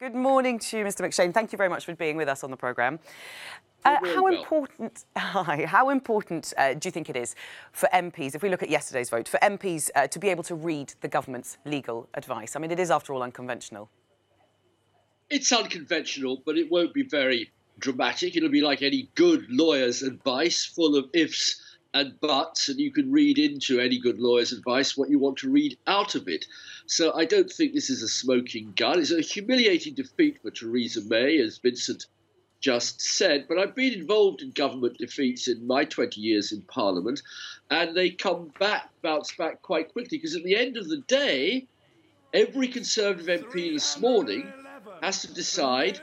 Good morning to you, Mr. McShane. Thank you very much for being with us on the programme. How important do you think it is for MPs, if we look at yesterday's vote, for MPs to be able to read the government's legal advice? I mean, it is, after all, unconventional. It's unconventional, but it won't be very dramatic. It'll be like any good lawyer's advice, full of ifs and buts, and you can read into any good lawyer's advice what you want to read out of it. So I don't think this is a smoking gun. It's a humiliating defeat for Theresa May, as Vincent just said, but I've been involved in government defeats in my 20 years in Parliament, and they bounce back quite quickly, because at the end of the day, every Conservative MP this morning has to decide,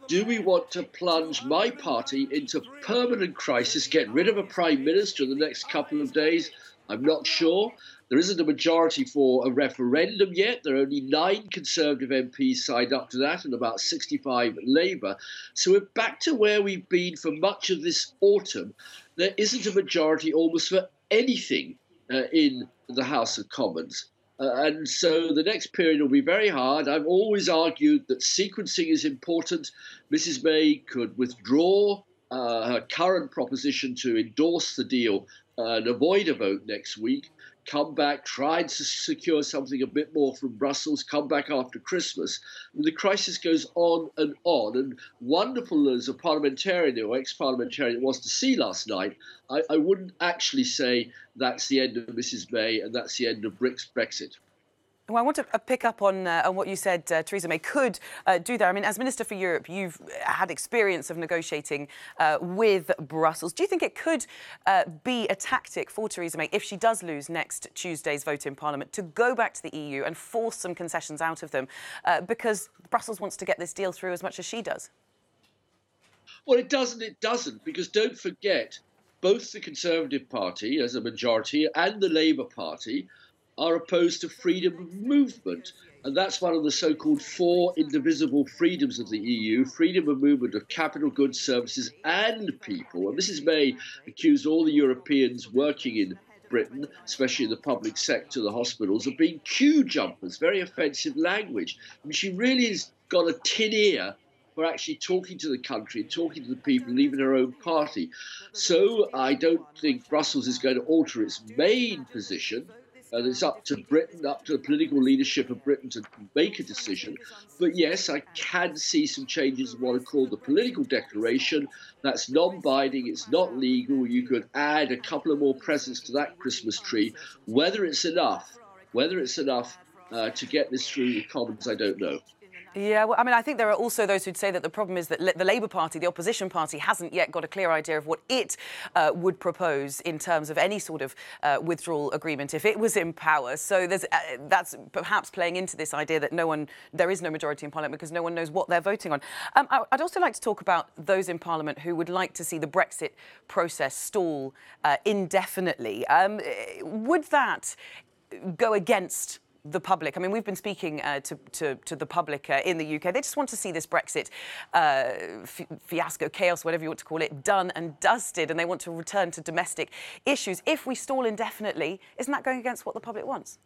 do we want to plunge my party into permanent crisis, get rid of a Prime Minister in the next couple of days? I'm not sure. There isn't a majority for a referendum yet. There are only 9 Conservative MPs signed up to that and about 65 Labour. So we're back to where we've been for much of this autumn. There isn't a majority almost for anything in the House of Commons. And so the next period will be very hard. I've always argued that sequencing is important. Mrs May could withdraw her current proposition to endorse the deal and avoid a vote next week, come back, try to secure something a bit more from Brussels, come back after Christmas. And the crisis goes on. And wonderful as a parliamentarian or ex-parliamentarian it was to see last night, I wouldn't actually say that's the end of Mrs May and that's the end of Brexit. Well, I want to pick up on what you said Theresa May could do there. I mean, as Minister for Europe, you've had experience of negotiating with Brussels. Do you think it could be a tactic for Theresa May, if she does lose next Tuesday's vote in Parliament, to go back to the EU and force some concessions out of them because Brussels wants to get this deal through as much as she does? Well, it doesn't, because don't forget, both the Conservative Party as a majority and the Labour Party are opposed to freedom of movement. And that's one of the so-called 4 indivisible freedoms of the EU, freedom of movement of capital, goods, services and people. And Mrs May accused all the Europeans working in Britain, especially in the public sector, the hospitals, of being queue jumpers, very offensive language. I mean, she really has got a tin ear for actually talking to the country, talking to the people, and even her own party. So I don't think Brussels is going to alter its main position. It's up to Britain, up to the political leadership of Britain to make a decision. But yes, I can see some changes in what are called the political declaration. That's non-binding, it's not legal. You could add a couple of more presents to that Christmas tree. Whether it's enough to get this through the Commons, I don't know. Yeah, well, I mean, I think there are also those who'd say that the problem is that the Labour Party, the opposition party, hasn't yet got a clear idea of what it would propose in terms of any sort of withdrawal agreement if it was in power. So that's perhaps playing into this idea that there is no majority in Parliament because no one knows what they're voting on. I'd also like to talk about those in Parliament who would like to see the Brexit process stall indefinitely. Would that go against the public? I mean, we've been speaking to the public in the UK. They just want to see this Brexit fiasco, chaos, whatever you want to call it, done and dusted, and they want to return to domestic issues. If we stall indefinitely, isn't that going against what the public wants?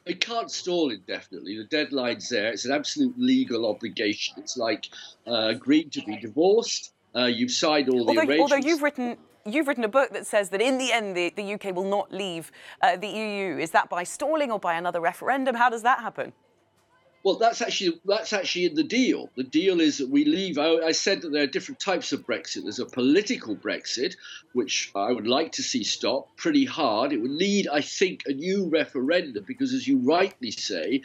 It can't stall indefinitely. The deadline's there. It's an absolute legal obligation. It's like agreeing to be divorced. You've signed all the arrangements. Although you've written a book that says that in the end the UK will not leave the EU. Is that by stalling or by another referendum? How does that happen? Well, that's actually in the deal. The deal is that we leave. I said that there are different types of Brexit. There's a political Brexit, which I would like to see stopped pretty hard. It would need, I think, a new referendum because, as you rightly say,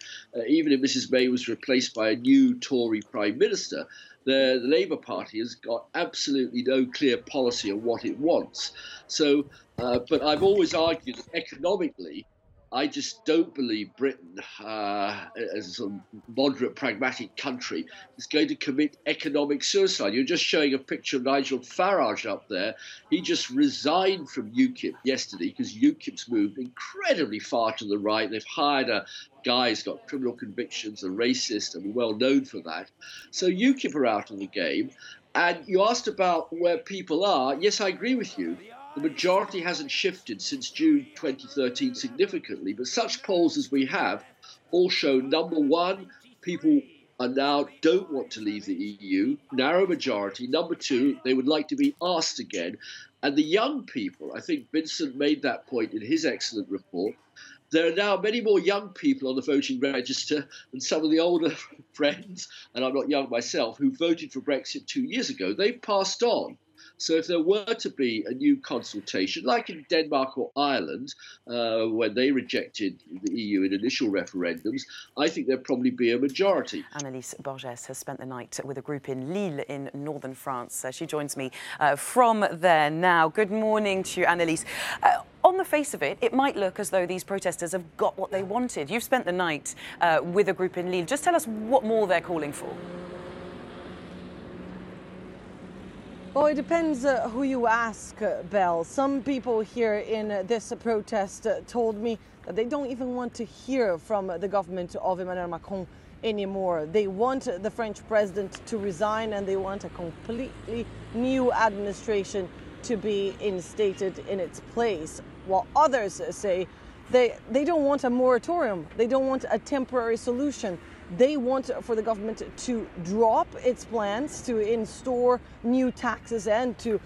even if Mrs May was replaced by a new Tory Prime Minister, the Labour Party has got absolutely no clear policy on what it wants. So, but I've always argued that economically, I just don't believe Britain, as a sort of moderate, pragmatic country, is going to commit economic suicide. You're just showing a picture of Nigel Farage up there. He just resigned from UKIP yesterday because UKIP's moved incredibly far to the right. They've hired a guy who's got criminal convictions, a racist, and well known for that. So UKIP are out of the game. And you asked about where people are. Yes, I agree with you. The majority hasn't shifted since June 2013 significantly, but such polls as we have all show, number one, people are now don't want to leave the EU, narrow majority. Number two, they would like to be asked again. And the young people, I think Vincent made that point in his excellent report, there are now many more young people on the voting register than some of the older friends, and I'm not young myself, who voted for Brexit 2 years ago. They've passed on. So if there were to be a new consultation, like in Denmark or Ireland, when they rejected the EU in initial referendums, I think there'd probably be a majority. Annelise Borges has spent the night with a group in Lille in northern France. She joins me from there now. Good morning to you, Annelise. On the face of it, it might look as though these protesters have got what they wanted. You've spent the night with a group in Lille. Just tell us what more they're calling for. Well, it depends who you ask, Belle. Some people here in this protest told me that they don't even want to hear from the government of Emmanuel Macron anymore. They want the French president to resign, and they want a completely new administration to be instated in its place. While others say they don't want a moratorium. They don't want a temporary solution. They want for the government to drop its plans to install new taxes and to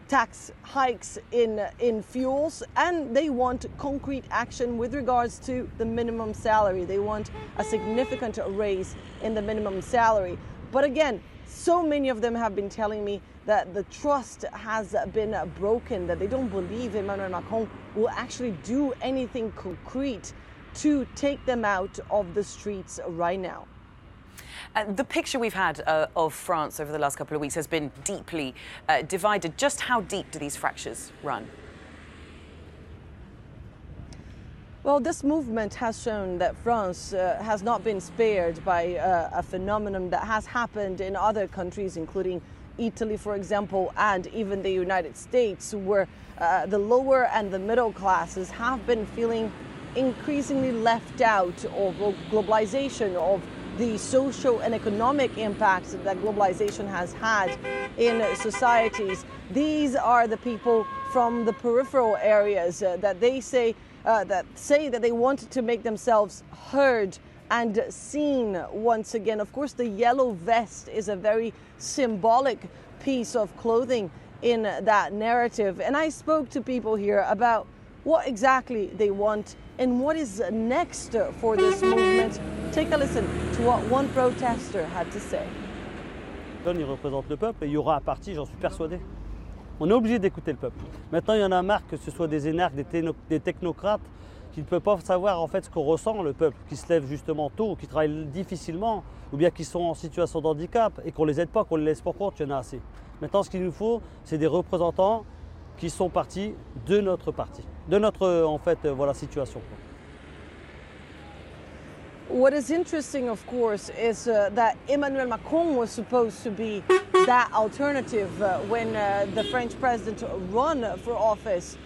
tax hikes in fuels, and they want concrete action with regards to the minimum salary. They want a significant raise in the minimum salary. But again, so many of them have been telling me that the trust has been broken, that they don't believe Emmanuel Macron will actually do anything concrete to take them out of the streets right now. The picture we've had of France over the last couple of weeks has been deeply divided. Just how deep do these fractures run? Well, this movement has shown that France has not been spared by a phenomenon that has happened in other countries, including Italy, for example, and even the United States, where the lower and the middle classes have been feeling increasingly left out of globalization, of the social and economic impacts that globalization has had in societies. These are the people from the peripheral areas that say that they want to make themselves heard and seen once again. Of course, the yellow vest is a very symbolic piece of clothing in that narrative. And I spoke to people here about what exactly they want and what is next for this movement. Take a listen to what one protester had to say. Il représente le peuple et il y aura un parti, j'en suis persuadé. On est obligé d'écouter le peuple. Maintenant, il y en a marre que ce soit des énarques, des technocrates qui ne peuvent pas savoir en fait ce qu'on ressent, le peuple, qui se lève justement tôt, qui travaille difficilement, ou bien qui sont en situation de handicap et qu'on ne les aide pas, qu'on les laisse pour compte, il y en a assez. Maintenant, ce qu'il nous faut, c'est des représentants qui sont partis de notre parti, de notre en fait voilà situation. What is interesting, of course, is that Emmanuel Macron was supposed to be that alternative when the French president ran for office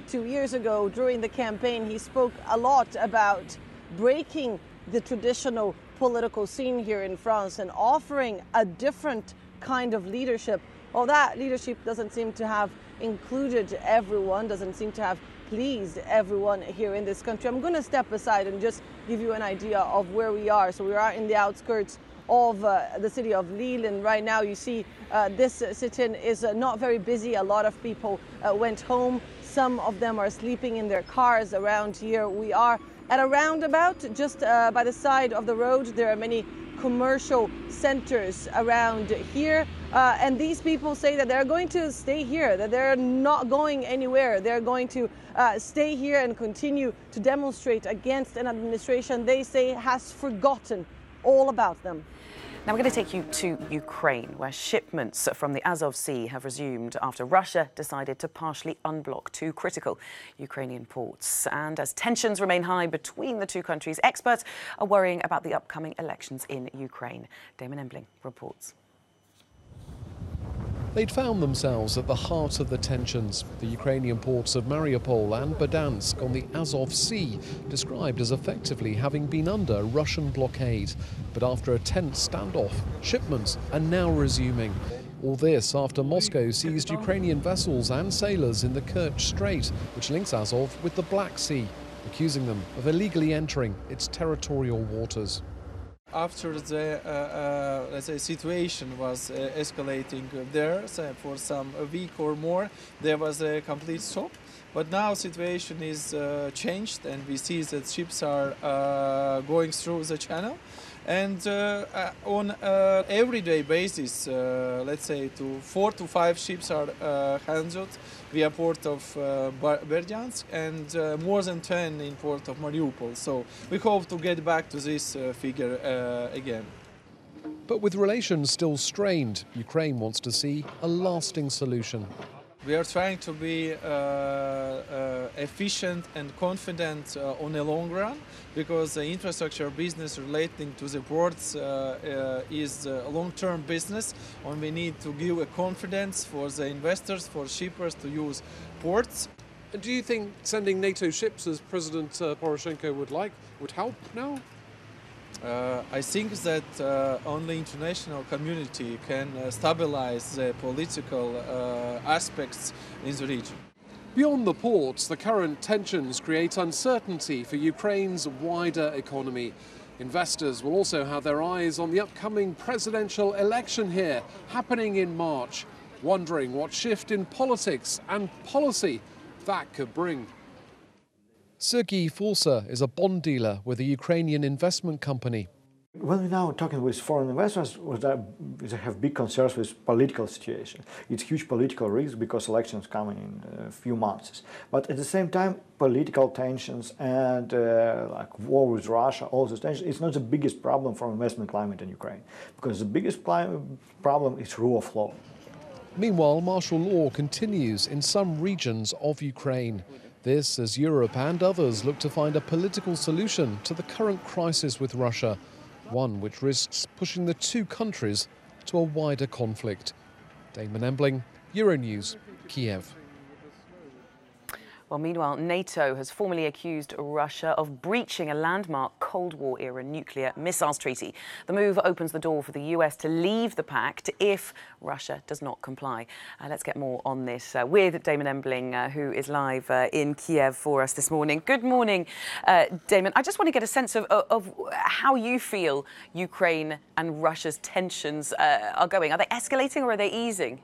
2 years ago. During the campaign, he spoke a lot about breaking the traditional political scene here in France and offering a different kind of leadership. Well, that leadership doesn't seem to have included everyone, doesn't seem to have pleased everyone here in this country. I'm going to step aside and just give you an idea of where we are. So we are in the outskirts of the city of Lille, and right now you see this sit-in is not very busy. A lot of people went home. Some of them are sleeping in their cars around here. We are at a roundabout just by the side of the road. There are many commercial centers around here, and these people say that they're going to stay here, that they're not going anywhere. They're going to stay here and continue to demonstrate against an administration they say has forgotten all about them. Now we're going to take you to Ukraine, where shipments from the Azov Sea have resumed after Russia decided to partially unblock two critical Ukrainian ports. And as tensions remain high between the two countries, experts are worrying about the upcoming elections in Ukraine. Damon Embling reports. They'd found themselves at the heart of the tensions. The Ukrainian ports of Mariupol and Berdyansk on the Azov Sea, described as effectively having been under Russian blockade. But after a tense standoff, shipments are now resuming. All this after Moscow seized Ukrainian vessels and sailors in the Kerch Strait, which links Azov with the Black Sea, accusing them of illegally entering its territorial waters. After the let's say situation was escalating there, so for a week or more, there was a complete stop. But now situation is changed, and we see that ships are going through the channel. And on everyday basis, let's say 4 to 5 ships are handled via port of Berdyansk, and more than 10 in port of Mariupol. So we hope to get back to this figure again. But with relations still strained, Ukraine wants to see a lasting solution. We are trying to be efficient and confident on the long run, because the infrastructure business relating to the ports is a long-term business, and we need to give a confidence for the investors, for shippers to use ports. And do you think sending NATO ships, as President Poroshenko would help now? I think that only international community can stabilize the political aspects in the region. Beyond the ports, the current tensions create uncertainty for Ukraine's wider economy. Investors will also have their eyes on the upcoming presidential election here, happening in March, wondering what shift in politics and policy that could bring. Sergei Forsa is a bond dealer with a Ukrainian investment company. When we're now talking with foreign investors, they have big concerns with political situation. It's huge political risk because elections coming in a few months. But at the same time, political tensions and like war with Russia, all those tensions, it's not the biggest problem for investment climate in Ukraine, because the biggest problem is rule of law. Meanwhile, martial law continues in some regions of Ukraine. This as Europe and others look to find a political solution to the current crisis with Russia, one which risks pushing the two countries to a wider conflict. Damon Embling, Euronews, Kiev. Well, meanwhile, NATO has formally accused Russia of breaching a landmark Cold War-era nuclear missiles treaty. The move opens the door for the US to leave the pact if Russia does not comply. Let's get more on this with Damon Embling, who is live in Kiev for us this morning. Good morning, Damon. I just want to get a sense of how you feel Ukraine and Russia's tensions are going. Are they escalating or are they easing?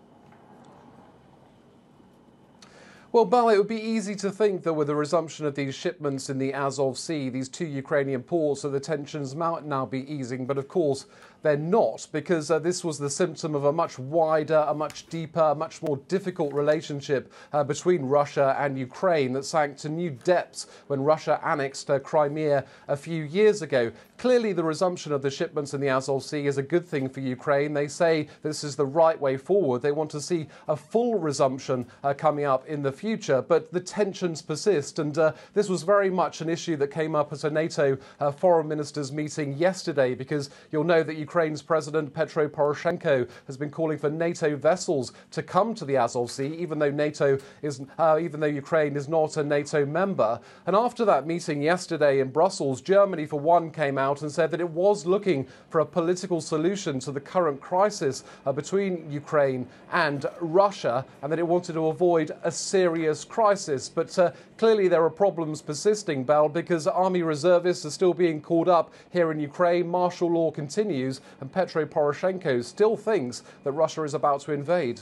Well, Bal, it would be easy to think that with the resumption of these shipments in the Azov Sea, these two Ukrainian ports, that the tensions might now be easing. But of course, they're not, because this was the symptom of a much wider, a much deeper, a much more difficult relationship between Russia and Ukraine that sank to new depths when Russia annexed Crimea a few years ago. Clearly, the resumption of the shipments in the Azov Sea is a good thing for Ukraine. They say this is the right way forward. They want to see a full resumption coming up in the future, but the tensions persist. And this was very much an issue that came up at a NATO foreign ministers meeting yesterday, because you'll know that Ukraine's President Petro Poroshenko has been calling for NATO vessels to come to the Azov Sea, even though Ukraine is not a NATO member. And after that meeting yesterday in Brussels, Germany, for one, came out and said that it was looking for a political solution to the current crisis between Ukraine and Russia, and that it wanted to avoid a serious crisis. But clearly there are problems persisting, Bal, because army reservists are still being called up here in Ukraine. Martial law continues, and Petro Poroshenko still thinks that Russia is about to invade.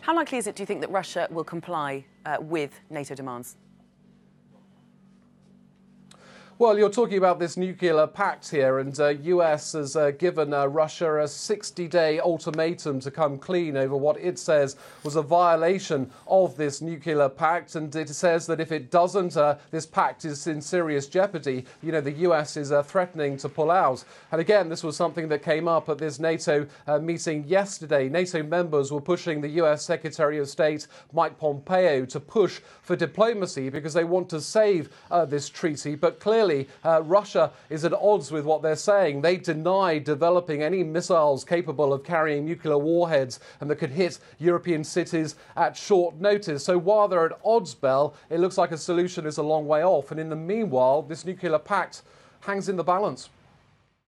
How likely is it, do you think, that Russia will comply with NATO demands? Well, you're talking about this nuclear pact here, and US has given Russia a 60-day ultimatum to come clean over what it says was a violation of this nuclear pact. And it says that if it doesn't, this pact is in serious jeopardy. You know, the US is threatening to pull out. And again, this was something that came up at this NATO meeting yesterday. NATO members were pushing the US Secretary of State, Mike Pompeo, to push for diplomacy because they want to save this treaty. But clearly, Russia is at odds with what they're saying. They deny developing any missiles capable of carrying nuclear warheads and that could hit European cities at short notice. So while they're at odds, Bell, it looks like a solution is a long way off. And in the meanwhile, this nuclear pact hangs in the balance.